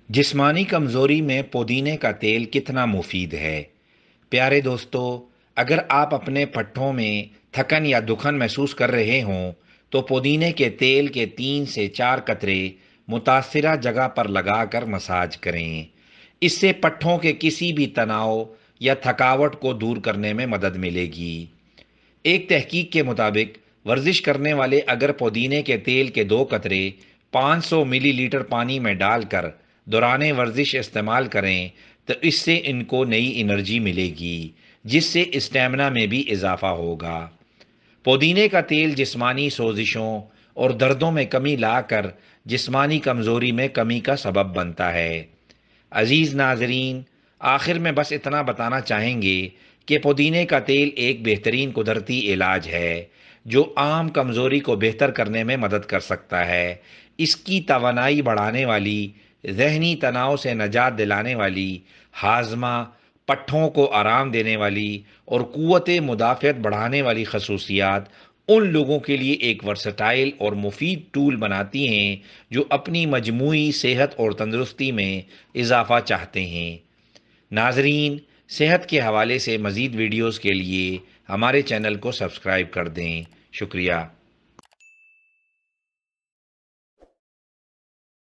جسمانی کمزوری میں پودینے کا تیل کتنا مفید ہے؟ پیارے دوستو، اگر آپ اپنے پٹھوں میں تھکن یا دکھن محسوس کر رہے ہوں تو پودینے کے تیل کے 3 سے 4 قطرے متاثرہ جگہ پر لگا کر مساج کریں۔ اس سے پٹھوں کے کسی بھی تناؤ یا تھکاوٹ کو دور کرنے میں مدد ملے گی۔ ایک تحقیق کے مطابق ورزش کرنے والے اگر پودینے کے تیل کے 2 قطرے 500 ملی لیٹر پانی میں ڈال کر دوران ورزش استعمال کریں تو اس سے ان کو نئی انرجی ملے گی، جس سے اسٹیمنا میں بھی اضافہ ہوگا۔ پودینے کا تیل جسمانی سوزشوں اور دردوں میں کمی لا کر جسمانی کمزوری میں کمی کا سبب بنتا ہے۔ عزیز ناظرین، آخر میں بس اتنا بتانا چاہیں گے کہ پودینے کا تیل ایک بہترین قدرتی علاج ہے جو عام کمزوری کو بہتر کرنے میں مدد کر سکتا ہے۔ اس کی توانائی بڑھانے والی، ذہنی تناؤ سے نجات دلانے والی، ہاضمہ، پٹھوں کو آرام دینے والی اور قوت مدافعت بڑھانے والی خصوصیات ان لوگوں کے لیے ایک ورسٹائل اور مفید ٹول بناتی ہیں جو اپنی مجموعی صحت اور تندرستی میں اضافہ چاہتے ہیں۔ ناظرین، صحت کے حوالے سے مزید ویڈیوز کے لیے ہمارے چینل کو سبسکرائب کر دیں۔ شکریہ۔